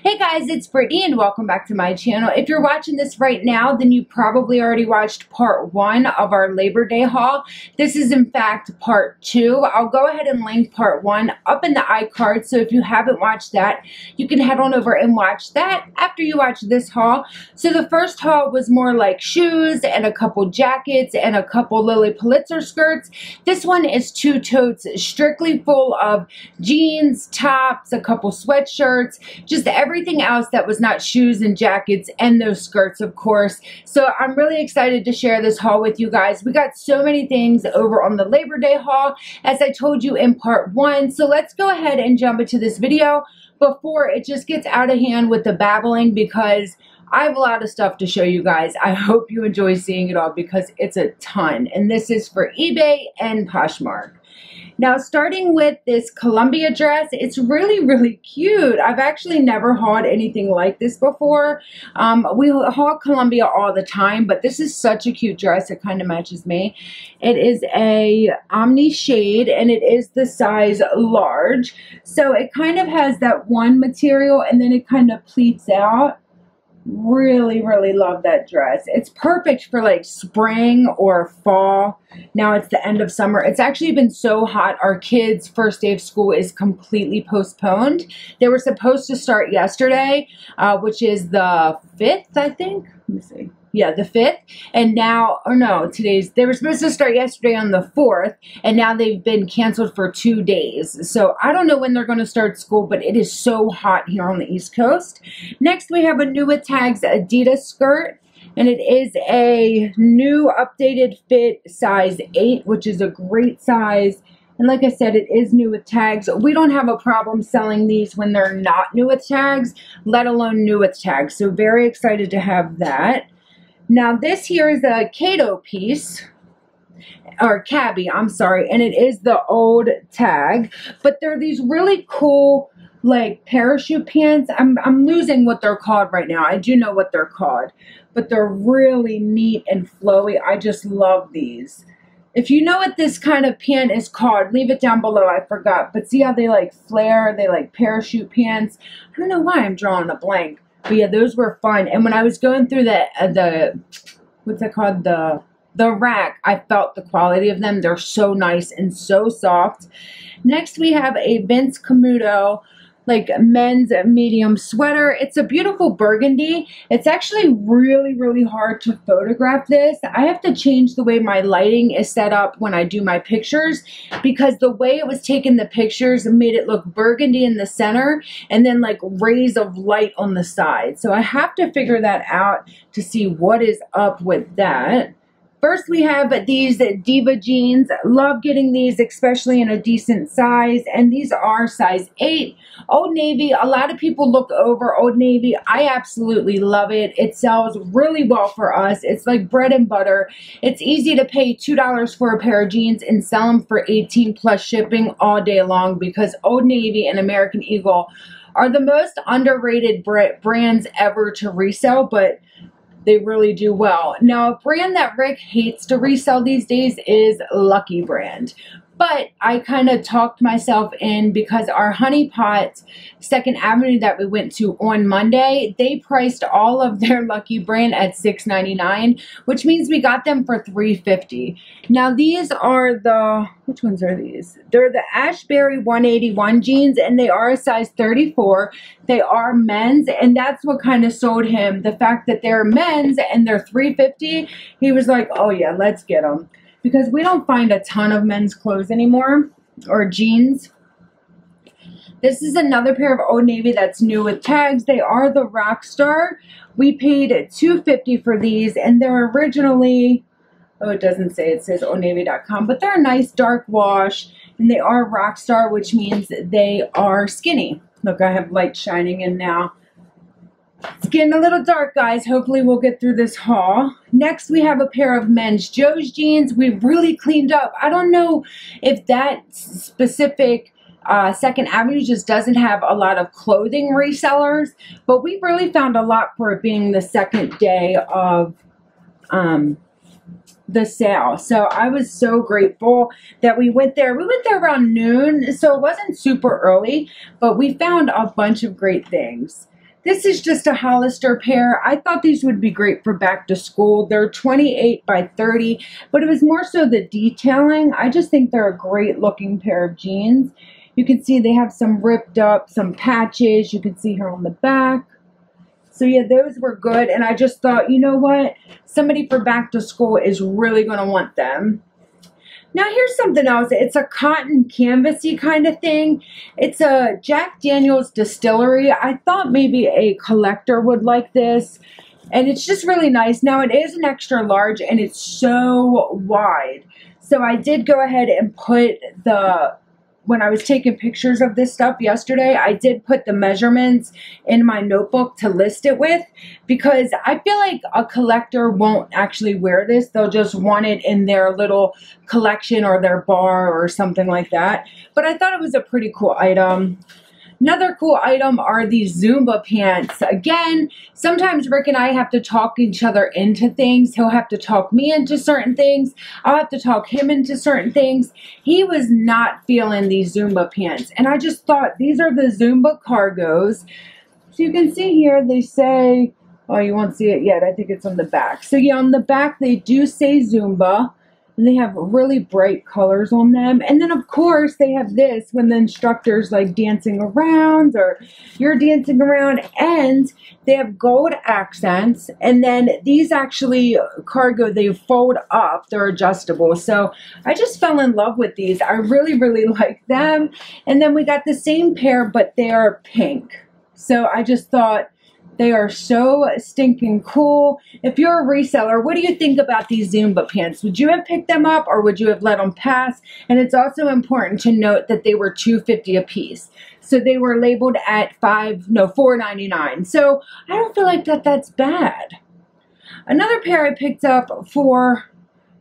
Hey guys, it's Brittany and welcome back to my channel. If you're watching this right now, then you probably already watched part 1 of our Labor Day haul. This is in fact part 2. I'll go ahead and link part 1 up in the iCard, so if you haven't watched that, you can head on over and watch that after you watch this haul. So the first haul was more like shoes and a couple jackets and a couple Lily Pulitzer skirts. This one is 2 totes strictly full of jeans, tops, a couple sweatshirts, just everything else that was not shoes and jackets, and those skirts, of course. So I'm really excited to share this haul with you guys. We got so many things over on the Labor Day haul, as I told you in part 1. So let's go ahead and jump into this video before it just gets out of hand with the babbling, because I have a lot of stuff to show you guys. I hope you enjoy seeing it all because it's a ton. And this is for eBay and Poshmark. Now, starting with this Columbia dress, it's really, really cute. I've actually never hauled anything like this before. We haul Columbia all the time, but this is such a cute dress. It kind of matches me. It is a omni shade, and it is the size large. So it kind of has that one material, and then it kind of pleats out. Really, really love that dress. It's perfect for like spring or fall. Now it's the end of summer. It's actually been so hot. Our kids' first day of school is completely postponed. They were supposed to start yesterday, which is the 5th, I think. Let me see. Yeah, the 5th. And now, or no, they were supposed to start yesterday on the 4th, and now they've been canceled for 2 days. So I don't know when they're going to start school, but it is so hot here on the East Coast. Next, we have a new with tags Adidas skirt, and it is a new updated fit size 8, which is a great size. And like I said, it is new with tags. We don't have a problem selling these when they're not new with tags, let alone new with tags. So very excited to have that. Now this here is a Cato piece, or cabbie, I'm sorry, and it is the old tag, but they're these really cool like parachute pants. I'm losing what they're called right now. I do know what they're called, but they're really neat and flowy. I just love these. If you know what this kind of pant is called, leave it down below. I forgot, but see how they like flare, they like parachute pants. I don't know why I'm drawing a blank. But yeah, those were fun. And when I was going through the what's it called? The rack, I felt the quality of them. They're so nice and so soft. Next, we have a Vince Camuto, like men's medium sweater. It's a beautiful burgundy. It's actually really, really hard to photograph this. I have to change the way my lighting is set up when I do my pictures, because the way it was taking the pictures made it look burgundy in the center and then like rays of light on the side. So I have to figure that out to see what is up with that. First, we have these Diva jeans. Love getting these, especially in a decent size. And these are size 8. Old Navy. A lot of people look over Old Navy. I absolutely love it. It sells really well for us. It's like bread and butter. It's easy to pay $2 for a pair of jeans and sell them for 18 plus shipping all day long, because Old Navy and American Eagle are the most underrated brands ever to resell, but they really do well. Now, a brand that Rick hates to resell these days is Lucky Brand. But I kind of talked myself in, because our Honey Pot 2nd Avenue that we went to on Monday, they priced all of their Lucky Brand at $6.99, which means we got them for $3.50. Now these are the, which ones are these? They're the Ashbury 181 jeans, and they are a size 34. They are men's, and that's what kind of sold him. The fact that they're men's and they're $3.50, he was like, oh yeah, let's get them. Because we don't find a ton of men's clothes anymore, or jeans. This is another pair of Old Navy that's new with tags. They are the Rockstar. We paid $2.50 for these, and they're originally, oh, it doesn't say, it says oldnavy.com, but they're a nice dark wash, and they are Rockstar, which means they are skinny. Look, I have light shining in now. It's getting a little dark, guys. Hopefully we'll get through this haul. Next, we have a pair of men's Joe's jeans. We've really cleaned up. I don't know if that specific 2nd Avenue just doesn't have a lot of clothing resellers, but we really found a lot for it being the 2nd day of the sale. So I was so grateful that we went there. We went there around noon, so it wasn't super early, but we found a bunch of great things. This is just a Hollister pair. I thought these would be great for back to school. They're 28 by 30, but it was more so the detailing. I just think they're a great looking pair of jeans. You can see they have some ripped up, some patches. You can see here on the back. So yeah, those were good. And I just thought, you know what? Somebody for back to school is really going to want them. Now here's something else. It's a cotton canvasy kind of thing. It's a Jack Daniel's distillery. I thought maybe a collector would like this. And it's just really nice. Now it is an extra large and it's so wide. So I did go ahead and put when I was taking pictures of this stuff yesterday, I did put the measurements in my notebook to list it with, because I feel like a collector won't actually wear this. They'll just want it in their little collection or their bar or something like that. But I thought it was a pretty cool item. Another cool item are these Zumba pants. Again, sometimes Rick and I have to talk each other into things. He'll have to talk me into certain things. I'll have to talk him into certain things. He was not feeling these Zumba pants. And I just thought, these are the Zumba cargos. So you can see here, they say, oh, you won't see it yet. I think it's on the back. So yeah, on the back, they do say Zumba. And they have really bright colors on them. And then, of course, they have this when the instructor's like dancing around or you're dancing around. And they have gold accents. And then these actually cargo, they fold up. They're adjustable. So I just fell in love with these. I really, really like them. And then we got the same pair, but they are pink. So I just thought, they are so stinking cool. If you're a reseller, what do you think about these Zumba pants? Would you have picked them up or would you have let them pass? And it's also important to note that they were $2.50 a piece. So they were labeled at $4.99. So I don't feel like that's bad. Another pair I picked up for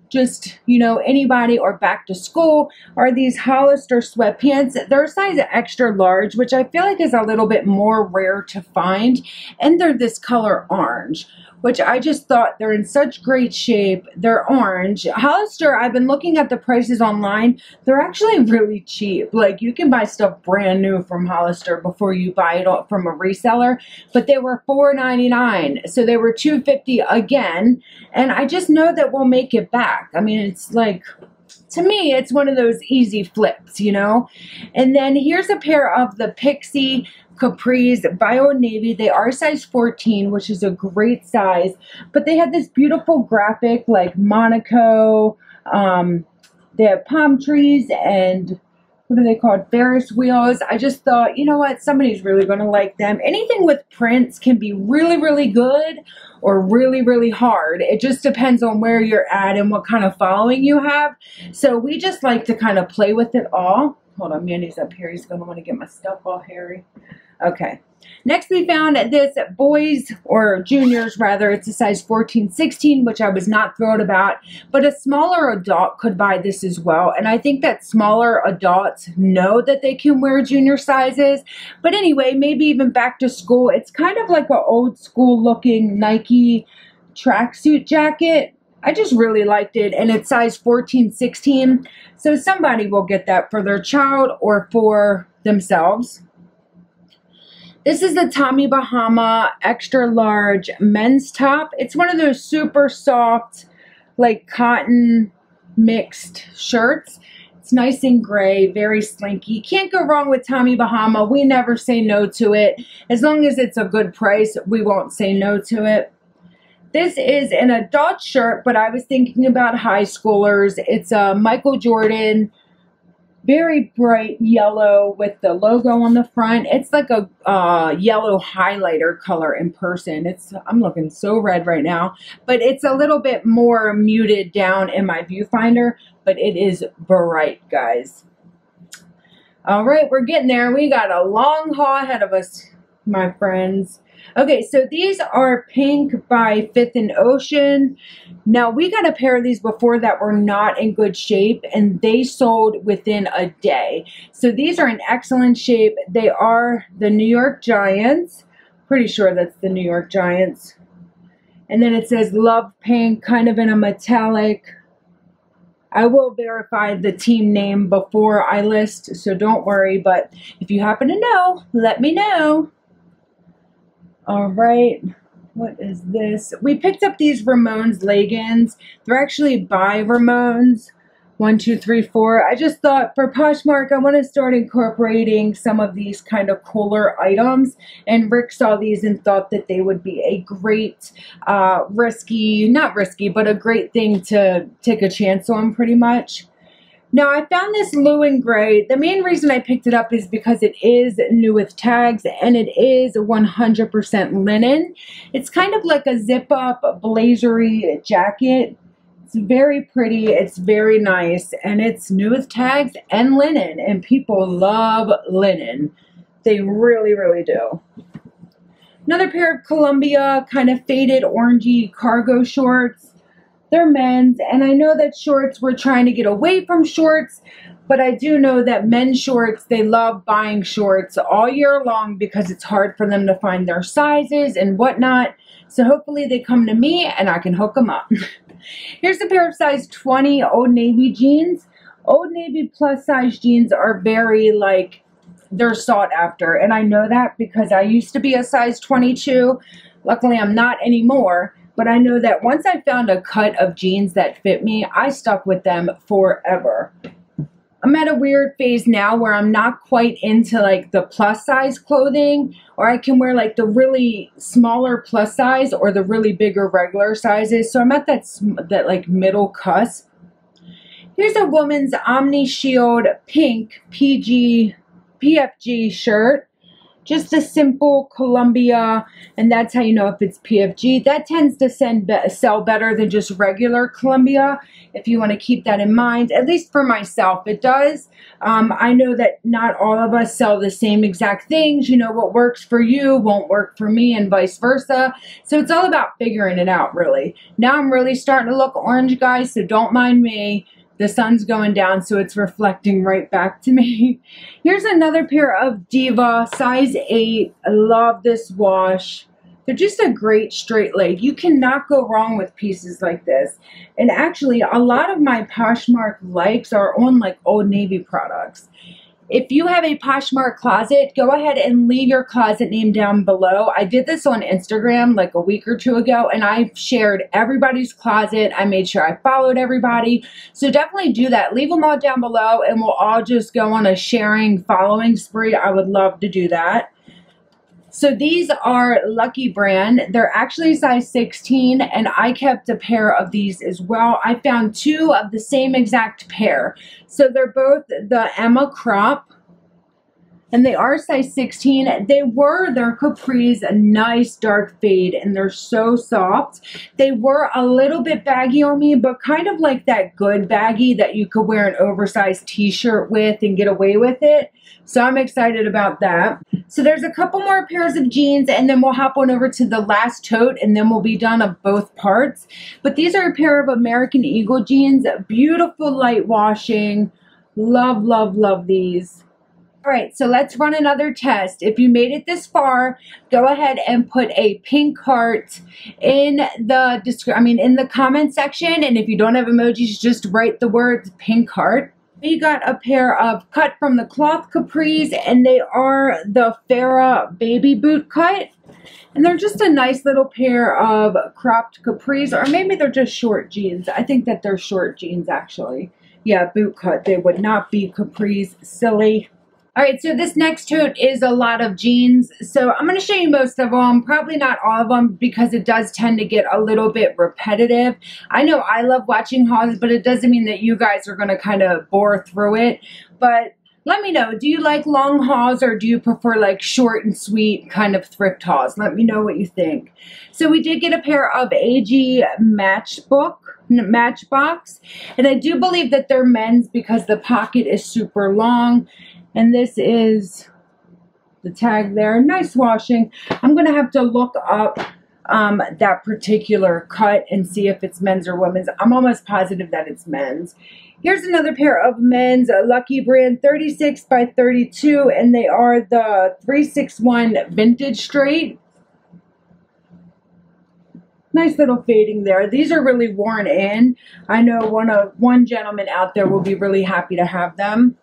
just, you know, anybody or back to school are these Hollister sweatpants. They're a size extra large, which I feel like is a little bit more rare to find. And they're this color orange, which I just thought they're in such great shape. They're orange. Hollister, I've been looking at the prices online. They're actually really cheap. Like, you can buy stuff brand new from Hollister before you buy it from a reseller. But they were $4.99. So they were $2.50 again. And I just know that we'll make it back. I mean, it's like, to me, it's one of those easy flips, you know? And then here's a pair of the Pixie Capris by Old Navy. They are size 14, which is a great size. But they had this beautiful graphic like Monaco. They have palm trees and what are they called? Ferris wheels. I just thought, you know what? Somebody's really going to like them. Anything with prints can be really, really good or really, really hard. It just depends on where you're at and what kind of following you have. So we just like to kind of play with it all. Hold on, Mandy's up here. He's going to want to get my stuff all hairy. Okay. Next we found this boys, or juniors rather, it's a size 14-16, which I was not thrilled about, but a smaller adult could buy this as well. And I think that smaller adults know that they can wear junior sizes. But anyway, maybe even back to school, it's kind of like an old school looking Nike tracksuit jacket. I just really liked it, and it's size 14-16. So somebody will get that for their child or for themselves. This is the Tommy Bahama extra large men's top. It's one of those super soft, like cotton mixed shirts. It's nice and gray, very slinky. Can't go wrong with Tommy Bahama. We never say no to it. As long as it's a good price, we won't say no to it. This is an adult shirt, but I was thinking about high schoolers. It's a Michael Jordan, very bright yellow with the logo on the front. It's like a yellow highlighter color in person. I'm looking so red right now, but it's a little bit more muted down in my viewfinder, but it is bright, guys. All right, we're getting there. We got a long haul ahead of us, my friends. Okay, so these are pink by Fifth and Ocean. Now, we got a pair of these before that were not in good shape, and they sold within a day. So these are in excellent shape. They are the New York Giants. Pretty sure that's the New York Giants. And then it says Love Pink, kind of in a metallic. I will verify the team name before I list, so don't worry. But if you happen to know, let me know. All right. What is this? We picked up these Ramones leggings. They're actually by Ramones. 1, 2, 3, 4. I just thought for Poshmark, I want to start incorporating some of these kind of cooler items. And Rick saw these and thought that they would be a great, not risky, but a great thing to take a chance on pretty much. Now, I found this blue and gray. The main reason I picked it up is because it is new with tags and it is 100% linen. It's kind of like a zip-up blazery jacket. It's very pretty, it's very nice, and it's new with tags and linen, and people love linen. They really, really do. Another pair of Columbia kind of faded orangey cargo shorts. They're men's, and I know that shorts, we're trying to get away from shorts, but I do know that men's shorts, they love buying shorts all year long because it's hard for them to find their sizes and whatnot. So hopefully they come to me and I can hook them up. Here's a pair of size 20 Old Navy jeans. Old Navy plus size jeans are very, like, they're sought after, and I know that because I used to be a size 22. Luckily, I'm not anymore. But I know that once I found a cut of jeans that fit me, I stuck with them forever. I'm at a weird phase now where I'm not quite into like the plus size clothing, or I can wear like the really smaller plus size or the really bigger regular sizes. So I'm at that like middle cusp. Here's a woman's Omni Shield pink PFG shirt. Just a simple Columbia, and that's how you know if it's PFG. That tends to sell better than just regular Columbia, if you want to keep that in mind. At least for myself, it does. I know that not all of us sell the same exact things. You know, what works for you won't work for me and vice versa. So it's all about figuring it out, really. Now I'm really starting to look orange, guys, so don't mind me. The sun's going down, so it's reflecting right back to me. Here's another pair of Diva, size 8. I love this wash. They're just a great straight leg. You cannot go wrong with pieces like this. And actually, a lot of my Poshmark likes are on like Old Navy products. If you have a Poshmark Closet, go ahead and leave your closet name down below. I did this on Instagram like a week or two ago, and I shared everybody's closet. I made sure I followed everybody. So definitely do that. Leave them all down below, and we'll all just go on a sharing, following spree. I would love to do that. So these are Lucky brand. They're actually size 16, and I kept a pair of these as well. I found 2 of the same exact pair. So they're both the Emma crop, and they are size 16. Their capris, a nice dark fade, and they're so soft. They were a little bit baggy on me, but kind of like that good baggy that you could wear an oversized t-shirt with and get away with it. So I'm excited about that. So there's a couple more pairs of jeans, and then we'll hop on over to the last tote, and then we'll be done of both parts. But these are a pair of American Eagle jeans. Beautiful light washing. Love, love, love these. All right, so let's run another test. If you made it this far, go ahead and put a pink heart in the comment section. And if you don't have emojis, just write the words pink heart. We got a pair of cut from the cloth capris, and they are the Farrah baby boot cut. And they're just a nice little pair of cropped capris, or maybe they're just short jeans. I think that they're short jeans, actually. Yeah, boot cut. They would not be capris. Silly. All right, so this next tote is a lot of jeans. So I'm going to show you most of them, probably not all of them, because it does tend to get a little bit repetitive. I know I love watching hauls, but it doesn't mean that you guys are going to kind of bore through it. But let me know, do you like long hauls, or do you prefer like short and sweet kind of thrift hauls? Let me know what you think. So we did get a pair of AG Matchbox, and I do believe that they're men's because the pocket is super long. And this is the tag there. Nice washing. I'm going to have to look up that particular cut and see if it's men's or women's. I'm almost positive that it's men's. Here's another pair of men's Lucky brand 36 by 32, and they are the 361 vintage straight. Nice little fading there. These are really worn in. I know one gentleman out there will be really happy to have them.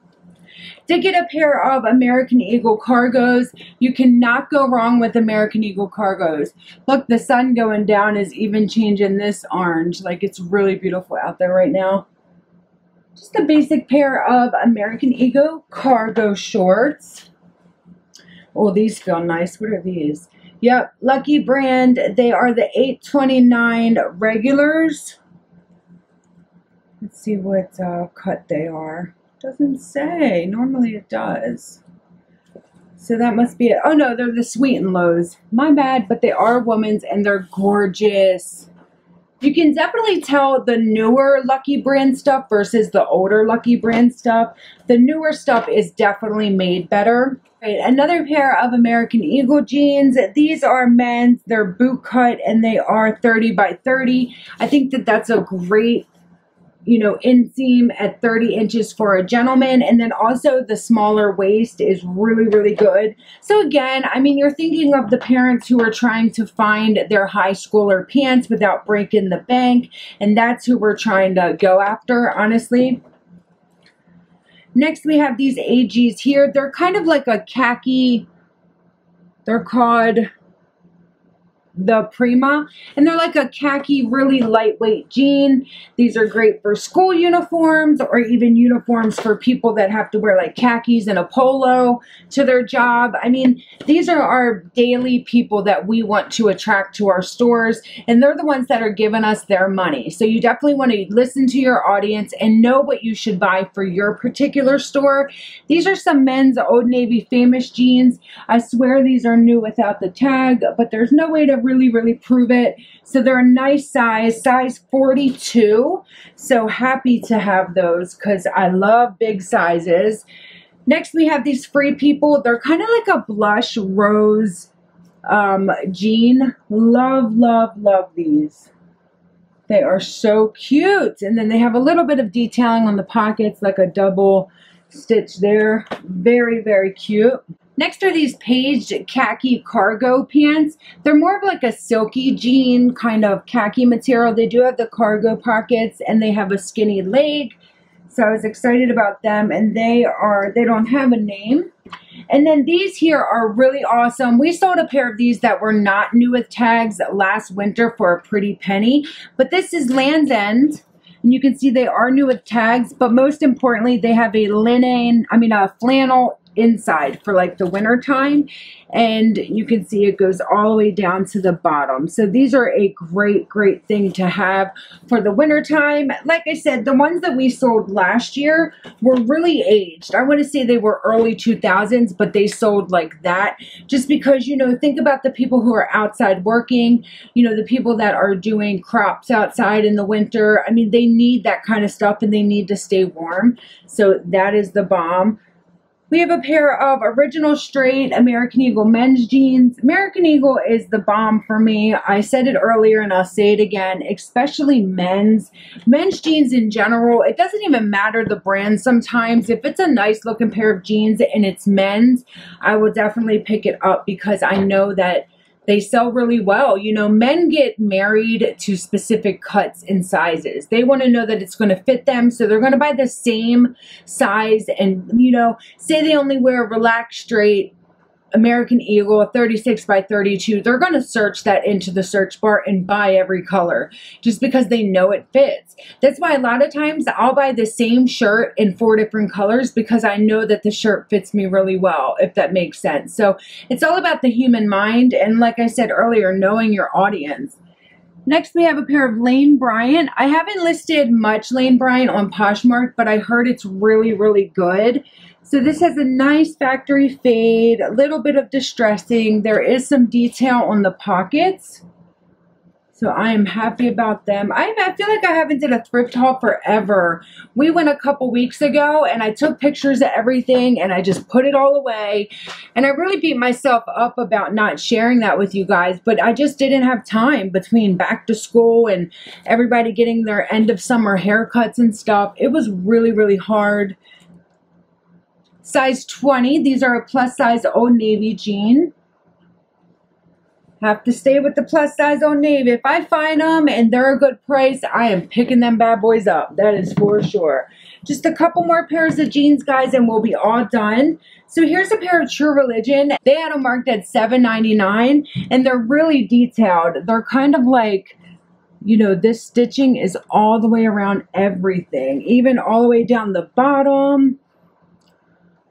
Did get a pair of American Eagle cargos. You cannot go wrong with American Eagle cargos. Look, the sun going down is even changing this orange. Like, it's really beautiful out there right now. Just a basic pair of American Eagle cargo shorts. Oh, these feel nice. What are these? Yep, Lucky brand. They are the 829 regulars. Let's see what cut they are. Doesn't say. Normally it does. So that must be it. Oh no, they're the sweet and lows. My bad, but they are women's and they're gorgeous. You can definitely tell the newer Lucky brand stuff versus the older Lucky brand stuff. The newer stuff is definitely made better. Right, another pair of American Eagle jeans. These are men's. They're boot cut and they are 30 by 30. I think that that's a great, you know, inseam at 30 inches for a gentleman. And then also the smaller waist is really, really good. So again, I mean, you're thinking of the parents who are trying to find their high schooler pants without breaking the bank. And that's who we're trying to go after, honestly. Next, we have these AGs here. They're kind of like a khaki. They're called the Prima, and they're like a khaki, really lightweight jean. These are great for school uniforms or even uniforms for people that have to wear like khakis and a polo to their job. I mean, these are our daily people that we want to attract to our stores, and they're the ones that are giving us their money. So you definitely want to listen to your audience and know what you should buy for your particular store. These are some men's Old Navy Famous jeans. I swear these are new without the tag, but there's no way to really prove it. So they're a nice size 42. So happy to have those because I love big sizes. Next, we have these Free People. They're kind of like a blush rose jean. Love these. They are so cute. And then they have a little bit of detailing on the pockets, like a double stitch there. Very cute. Next are these Page khaki cargo pants. They're more of like a silky jean kind of khaki material. They do have the cargo pockets and they have a skinny leg. So I was excited about them, and they don't have a name. And then these here are really awesome. We sold a pair of these that were not new with tags last winter for a pretty penny. But this is Land's End. And you can see they are new with tags, but most importantly, they have a flannel inside for like the winter time, and you can see it goes all the way down to the bottom. So these are a great thing to have for the winter time. Like I said, the ones that we sold last year were really aged. I want to say they were early 2000s, but they sold like that just because, you know, think about the people who are outside working, you know, the people that are doing crops outside in the winter. I mean, they need that kind of stuff and they need to stay warm. So that is the bomb. We have a pair of original straight American Eagle men's jeans. American Eagle is the bomb for me. I said it earlier and I'll say it again, especially men's jeans in general. It doesn't even matter the brand sometimes. If it's a nice looking pair of jeans and it's men's, I will definitely pick it up because I know that they sell really well. You know, men get married to specific cuts and sizes. They want to know that it's going to fit them. So they're going to buy the same size and, you know, say they only wear relaxed straight American Eagle 36 by 32. They're going to search that into the search bar and buy every color just because they know it fits. That's why a lot of times I'll buy the same shirt in 4 different colors because I know that the shirt fits me really well, if that makes sense. So it's all about the human mind. And like I said earlier, knowing your audience. Next, we have a pair of Lane Bryant. I haven't listed much Lane Bryant on Poshmark, but I heard it's really good. So this has a nice factory fade, a little bit of distressing. There is some detail on the pockets. So I am happy about them. I feel like I haven't did a thrift haul forever. We went a couple weeks ago and I took pictures of everything and I just put it all away. And I really beat myself up about not sharing that with you guys, but I just didn't have time between back to school and everybody getting their end of summer haircuts and stuff. It was really hard. Size 20. These are a plus size Old Navy jean. Have to stay with the plus size Old Navy. If I find them and they're a good price, I am picking them bad boys up. That is for sure. Just a couple more pairs of jeans, guys, and we'll be all done. So here's a pair of True Religion. They had them marked at $7.99, and they're really detailed. They're kind of like, you know, this stitching is all the way around everything, even all the way down the bottom,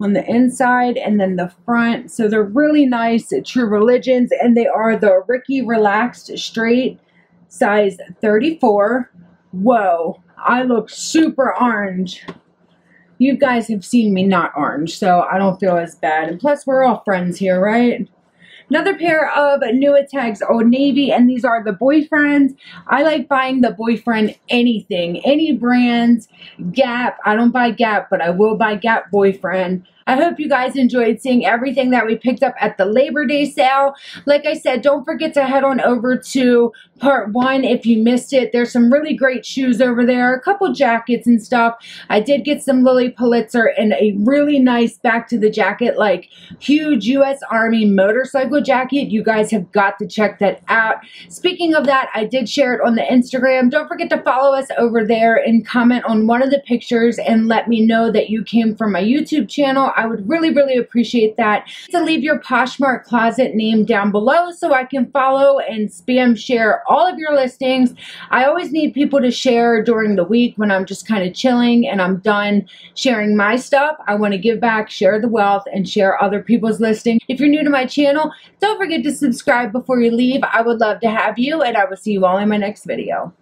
on the inside, and then the front. So they're really nice True Religions, and they are the Ricky Relaxed Straight, size 34. Whoa, I look super orange. You guys have seen me not orange, so I don't feel as bad. And plus, we're all friends here, right? Another pair of New Tags Old Navy, and these are the boyfriends. I like buying the boyfriend anything, any brands. Gap, I don't buy Gap, but I will buy Gap boyfriend. I hope you guys enjoyed seeing everything that we picked up at the Labor Day sale. Like I said, don't forget to head on over to part 1 if you missed it. There's some really great shoes over there, a couple jackets and stuff. I did get some Lily Pulitzer and a really nice back to the jacket, like huge U.S. Army motorcycle jacket. You guys have got to check that out. Speaking of that, I did share it on the Instagram. Don't forget to follow us over there and comment on one of the pictures and let me know that you came from my YouTube channel. I would really, really appreciate that. To leave your Poshmark Closet name down below so I can follow and spam share all of your listings. I always need people to share during the week when I'm just kind of chilling and I'm done sharing my stuff. I want to give back, share the wealth, and share other people's listings. If you're new to my channel, don't forget to subscribe before you leave. I would love to have you, and I will see you all in my next video.